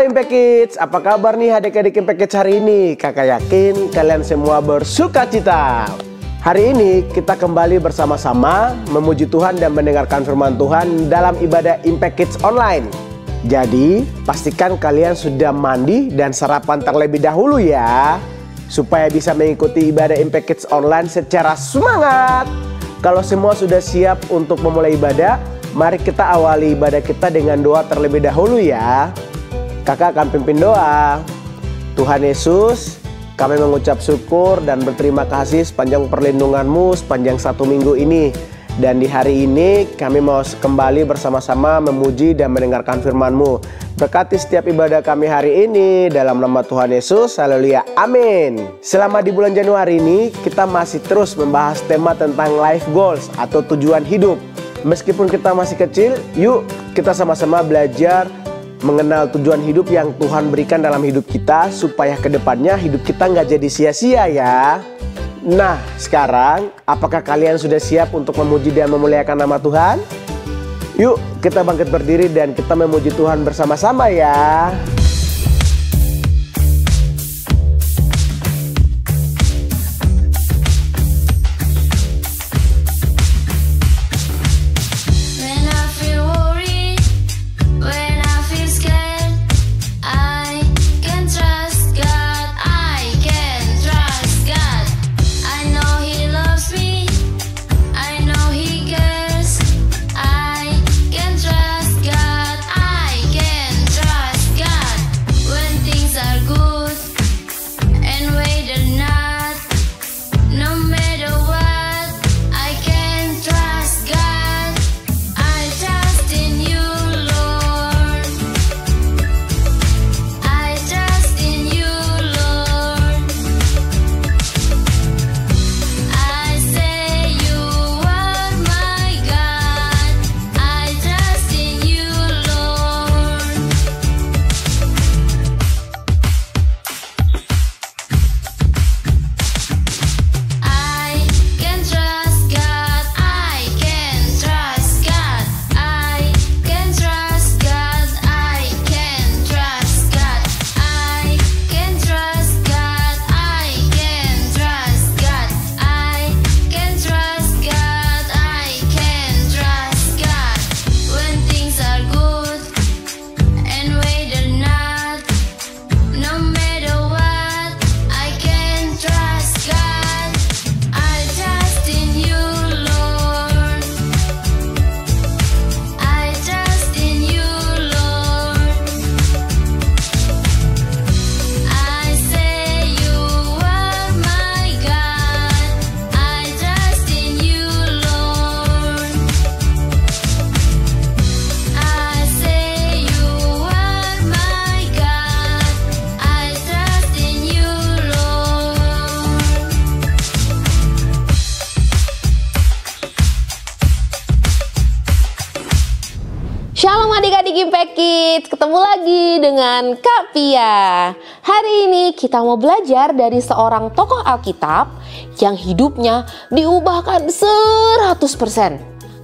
Halo Impact Kids, apa kabar nih adik-adik Impact Kids hari ini? Kakak yakin kalian semua bersuka cita. Hari ini kita kembali bersama-sama memuji Tuhan dan mendengarkan firman Tuhan dalam ibadah Impact Kids online. Jadi pastikan kalian sudah mandi dan sarapan terlebih dahulu ya, supaya bisa mengikuti ibadah Impact Kids online secara semangat. Kalau semua sudah siap untuk memulai ibadah, mari kita awali ibadah kita dengan doa terlebih dahulu ya. Kakak akan pimpin doa. Tuhan Yesus, kami mengucap syukur dan berterima kasih sepanjang perlindungan-Mu sepanjang 1 minggu ini. Dan di hari ini kami mau kembali bersama-sama memuji dan mendengarkan firman-Mu. Berkati setiap ibadah kami hari ini dalam nama Tuhan Yesus. Haleluya, amin. Selama di bulan Januari ini kita masih terus membahas tema tentang life goals atau tujuan hidup. Meskipun kita masih kecil, yuk kita sama-sama belajar mengenal tujuan hidup yang Tuhan berikan dalam hidup kita, supaya kedepannya hidup kita nggak jadi sia-sia ya. Nah sekarang, apakah kalian sudah siap untuk memuji dan memuliakan nama Tuhan? Yuk kita bangkit berdiri dan kita memuji Tuhan bersama-sama ya. Shalom adik-adik Impact Kids, ketemu lagi dengan Kak Pia. Hari ini kita mau belajar dari seorang tokoh Alkitab yang hidupnya diubahkan 100%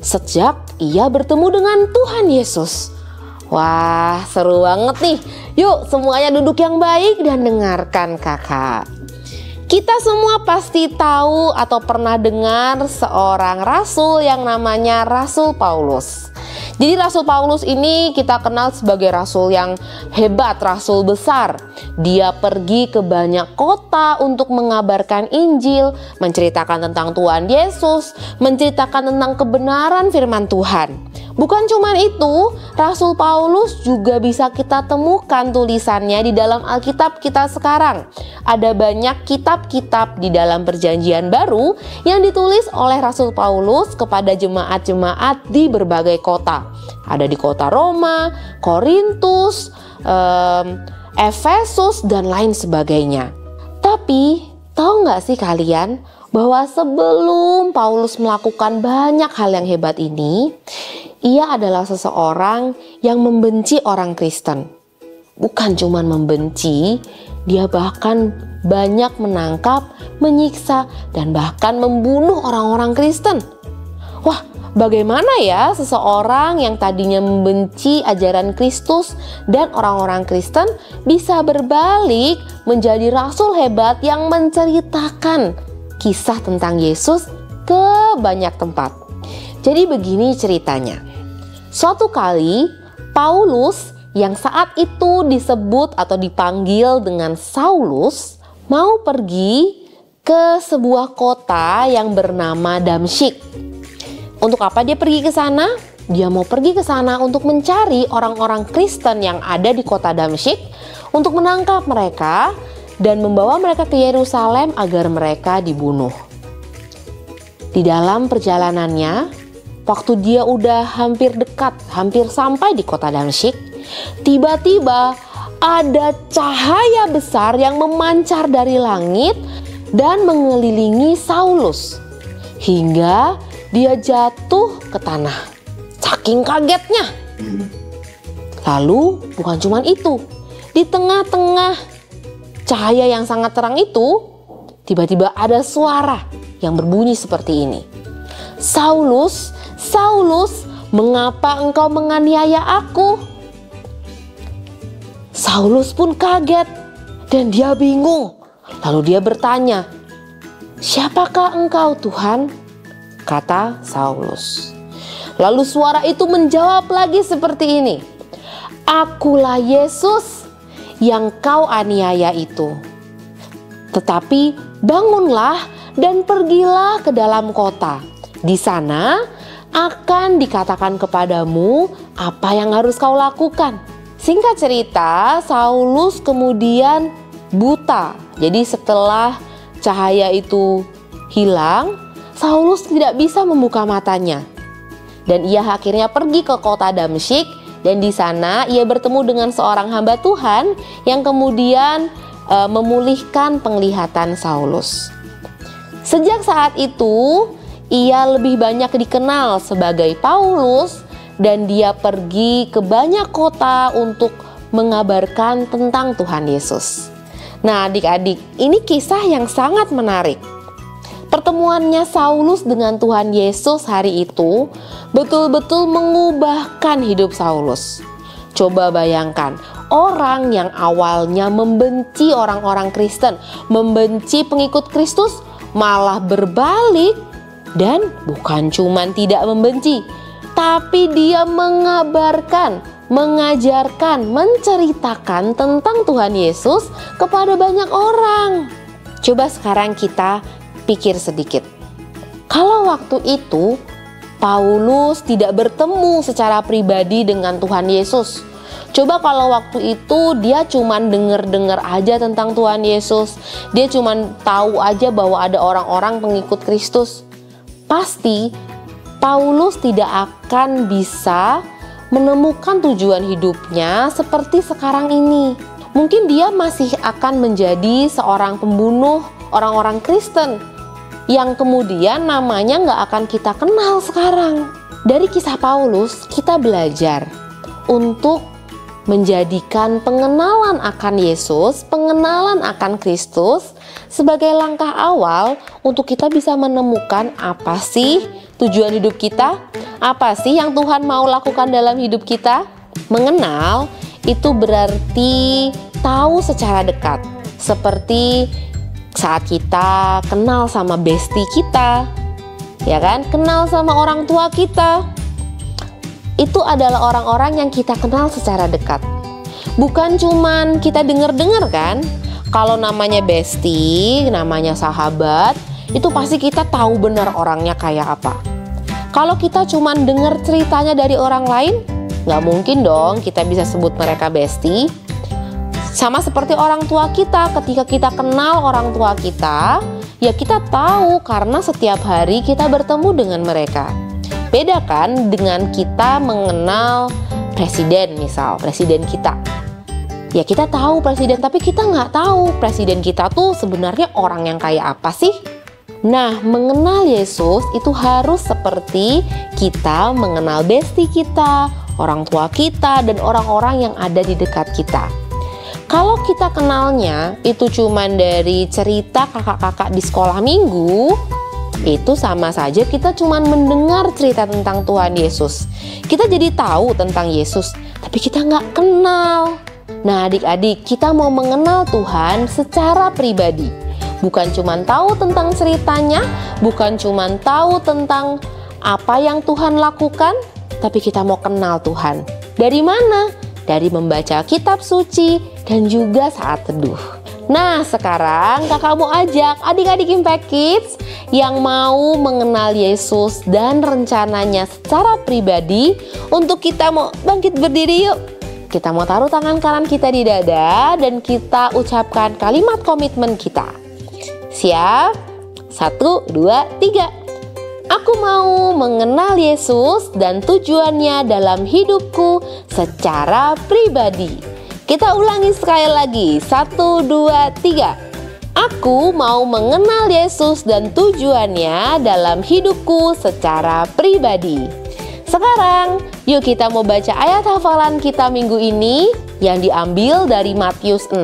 sejak ia bertemu dengan Tuhan Yesus. Wah, seru banget nih. Yuk semuanya duduk yang baik dan dengarkan kakak. Kita semua pasti tahu atau pernah dengar seorang rasul yang namanya Rasul Paulus. Jadi Rasul Paulus ini kita kenal sebagai rasul yang hebat, rasul besar. Dia pergi ke banyak kota untuk mengabarkan Injil, menceritakan tentang Tuhan Yesus, menceritakan tentang kebenaran firman Tuhan. Bukan cuma itu, Rasul Paulus juga bisa kita temukan tulisannya di dalam Alkitab kita sekarang. Ada banyak kitab-kitab di dalam Perjanjian Baru yang ditulis oleh Rasul Paulus kepada jemaat-jemaat di berbagai kota. Ada di kota Roma, Korintus, Efesus, dan lain sebagainya. Tapi, tahu nggak sih kalian bahwa sebelum Paulus melakukan banyak hal yang hebat ini, ia adalah seseorang yang membenci orang Kristen. Bukan cuma membenci, dia bahkan banyak menangkap, menyiksa, dan bahkan membunuh orang-orang Kristen. Wah, Bagaimana ya seseorang yang tadinya membenci ajaran Kristus dan orang-orang Kristen bisa berbalik menjadi rasul hebat yang menceritakan kisah tentang Yesus ke banyak tempat. Jadi begini ceritanya. Suatu kali Paulus yang saat itu disebut atau dipanggil dengan Saulus mau pergi ke sebuah kota yang bernama Damsyik. Untuk apa dia pergi ke sana? Dia mau pergi ke sana untuk mencari orang-orang Kristen yang ada di kota Damsyik untuk menangkap mereka dan membawa mereka ke Yerusalem agar mereka dibunuh. Di dalam perjalanannya, waktu dia udah hampir dekat, hampir sampai di kota Damsyik, tiba-tiba ada cahaya besar yang memancar dari langit dan mengelilingi Saulus hingga dia jatuh ke tanah, saking kagetnya. Lalu bukan cuma itu, di tengah-tengah cahaya yang sangat terang itu, tiba-tiba ada suara yang berbunyi seperti ini. Saulus, Saulus, mengapa engkau menganiaya aku? Saulus pun kaget dan dia bingung. Lalu dia bertanya, siapakah engkau Tuhan? Kata Saulus. Lalu suara itu menjawab lagi seperti ini. Akulah Yesus yang kau aniaya itu. Tetapi bangunlah dan pergilah ke dalam kota. Di sana akan dikatakan kepadamu apa yang harus kau lakukan. Singkat cerita, Saulus kemudian buta. Jadi setelah cahaya itu hilang, Saulus tidak bisa membuka matanya. Dan ia akhirnya pergi ke kota Damsyik dan di sana ia bertemu dengan seorang hamba Tuhan yang kemudian memulihkan penglihatan Saulus. Sejak saat itu, ia lebih banyak dikenal sebagai Paulus dan dia pergi ke banyak kota untuk mengabarkan tentang Tuhan Yesus. Nah, adik-adik, ini kisah yang sangat menarik. Pertemuannya Saulus dengan Tuhan Yesus hari itu betul-betul mengubahkan hidup Saulus. Coba bayangkan, orang yang awalnya membenci orang-orang Kristen, membenci pengikut Kristus, malah berbalik dan bukan cuma tidak membenci, tapi dia mengabarkan, mengajarkan, menceritakan tentang Tuhan Yesus kepada banyak orang. Coba sekarang kita pikir sedikit. Kalau waktu itu Paulus tidak bertemu secara pribadi dengan Tuhan Yesus. Coba kalau waktu itu dia cuman dengar-dengar aja tentang Tuhan Yesus. Dia cuman tahu aja bahwa ada orang-orang pengikut Kristus. Pasti Paulus tidak akan bisa menemukan tujuan hidupnya seperti sekarang ini. Mungkin dia masih akan menjadi seorang pembunuh orang-orang Kristen yang kemudian namanya nggak akan kita kenal sekarang. Dari kisah Paulus, kita belajar untuk menjadikan pengenalan akan Yesus, pengenalan akan Kristus sebagai langkah awal untuk kita bisa menemukan apa sih tujuan hidup kita, apa sih yang Tuhan mau lakukan dalam hidup kita. Mengenal itu berarti tahu secara dekat, seperti saat kita kenal sama bestie kita, ya kan? Kenal sama orang tua kita. Itu adalah orang-orang yang kita kenal secara dekat. Bukan cuman kita dengar-dengar kan? Kalau namanya bestie, namanya sahabat, itu pasti kita tahu benar orangnya kayak apa. Kalau kita cuman dengar ceritanya dari orang lain, nggak mungkin dong kita bisa sebut mereka bestie. Sama seperti orang tua kita, ketika kita kenal orang tua kita, ya kita tahu karena setiap hari kita bertemu dengan mereka. Beda kan dengan kita mengenal presiden, misal presiden kita. Ya kita tahu presiden, tapi kita nggak tahu presiden kita tuh sebenarnya orang yang kayak apa sih. Nah, mengenal Yesus itu harus seperti kita mengenal bestie kita, orang tua kita, dan orang-orang yang ada di dekat kita. Kalau kita kenalnya itu cuman dari cerita kakak-kakak di sekolah minggu, Itu sama saja kita cuma mendengar cerita tentang Tuhan Yesus. Kita jadi tahu tentang Yesus, tapi kita nggak kenal. Nah adik-adik, kita mau mengenal Tuhan secara pribadi. Bukan cuma tahu tentang ceritanya, bukan cuma tahu tentang apa yang Tuhan lakukan, tapi kita mau kenal Tuhan. Dari mana? Dari membaca kitab suci dan juga saat teduh. Nah sekarang kakak mau ajak adik-adik Impact Kids yang mau mengenal Yesus dan rencananya secara pribadi untuk kita mau bangkit berdiri yuk. Kita mau taruh tangan kanan kita di dada dan kita ucapkan kalimat komitmen kita. Siap? 1, 2, 3. Aku mau mengenal Yesus dan tujuannya dalam hidupku secara pribadi. Kita ulangi sekali lagi. 1, 2, 3. Aku mau mengenal Yesus dan tujuannya dalam hidupku secara pribadi. Sekarang, yuk kita mau baca ayat hafalan kita minggu ini yang diambil dari Matius 6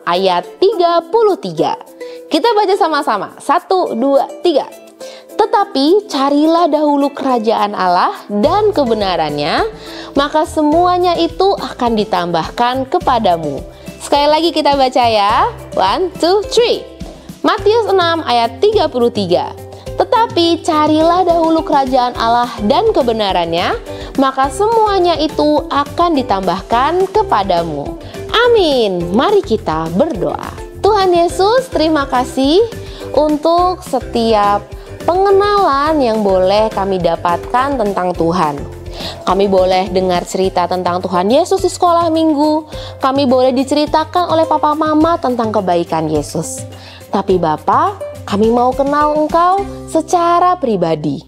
ayat 33. Kita baca sama-sama. 1, 2, 3. Tetapi carilah dahulu kerajaan Allah dan kebenarannya, maka semuanya itu akan ditambahkan kepadamu. Sekali lagi kita baca ya. 1, 2, 3. Matius 6 ayat 33. Tetapi carilah dahulu kerajaan Allah dan kebenarannya, maka semuanya itu akan ditambahkan kepadamu. Amin. Mari kita berdoa. Tuhan Yesus, terima kasih untuk setiap pengenalan yang boleh kami dapatkan tentang Tuhan. Kami boleh dengar cerita tentang Tuhan Yesus di sekolah minggu. Kami boleh diceritakan oleh papa mama tentang kebaikan Yesus. Tapi Bapa, kami mau kenal Engkau secara pribadi.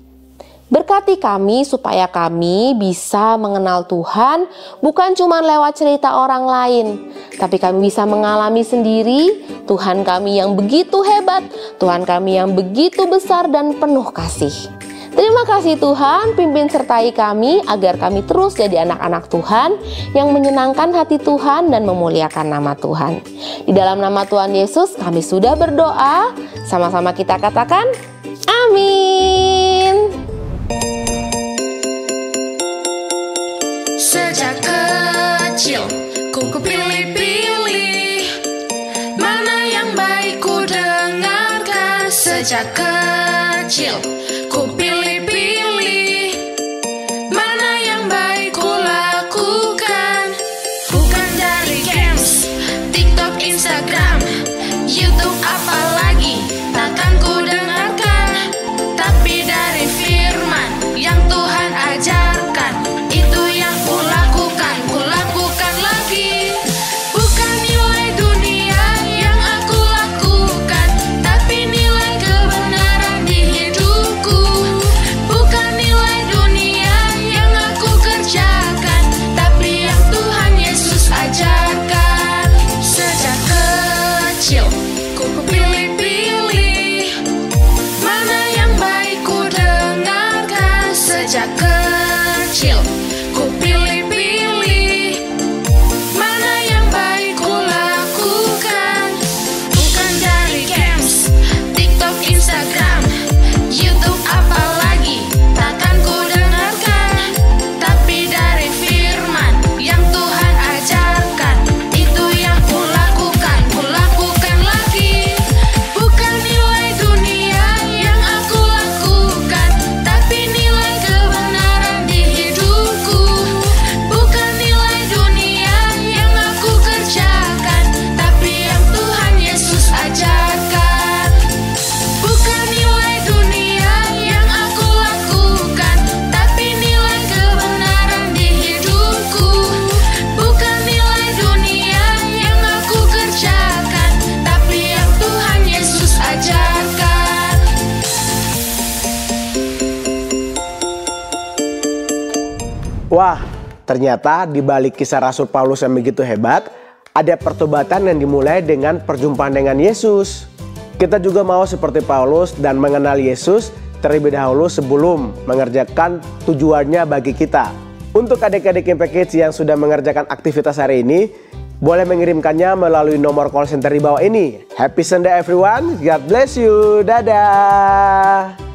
Berkati kami supaya kami bisa mengenal Tuhan bukan cuma lewat cerita orang lain, tapi kami bisa mengalami sendiri Tuhan kami yang begitu hebat, Tuhan kami yang begitu besar dan penuh kasih. Terima kasih Tuhan, pimpin sertai kami agar kami terus jadi anak-anak Tuhan yang menyenangkan hati Tuhan dan memuliakan nama Tuhan. Di dalam nama Tuhan Yesus kami sudah berdoa, sama-sama kita katakan amin. Sejak kecil ku pilih-pilih mana yang baik ku dengarkan. Sejak kecil ku pilih-pilih mana yang baik ku lakukan. Bukan dari games, TikTok, Instagram, YouTube apalagi takkan ku dengarkan, tapi dari firman yang Tuhan ajarkan. Itu yang ku lakukan lagi. Bukan nilai dunia yang aku lakukan, tapi nilai kebenaran di hidupku. Bukan nilai dunia yang aku kerjakan, tapi yang Tuhan Yesus ajarkan. Sejak kecil ku pilih-pilih mana yang baik ku dengarkan. Sejak kecil ku pilih-pilih mana yang baik ku lakukan. Bukan dari games, TikTok, Instagram, YouTube apalagi takkan ku dengarkan, tapi dari firman yang Tuhan ajarkan. Itu yang ku lakukan lagi. Bukan nilai dunia yang aku lakukan, tapi nilai kebenaran di hidupku. Bukan nilai dunia yang aku kerjakan, tapi yang Tuhan Yesus ajarkan. Bukan nilai dunia yang aku lakukan, tapi nilai kebenaran di hidupku. Bukan nilai dunia yang aku kerjakan, tapi yang Tuhan Yesus ajarkan. Wah, ternyata di balik kisah Rasul Paulus yang begitu hebat, ada pertobatan yang dimulai dengan perjumpaan dengan Yesus. Kita juga mau seperti Paulus dan mengenal Yesus terlebih dahulu sebelum mengerjakan tujuannya bagi kita. Untuk adik-adik Impact Kids yang sudah mengerjakan aktivitas hari ini, boleh mengirimkannya melalui nomor call center di bawah ini. Happy Sunday everyone, God bless you, dadah.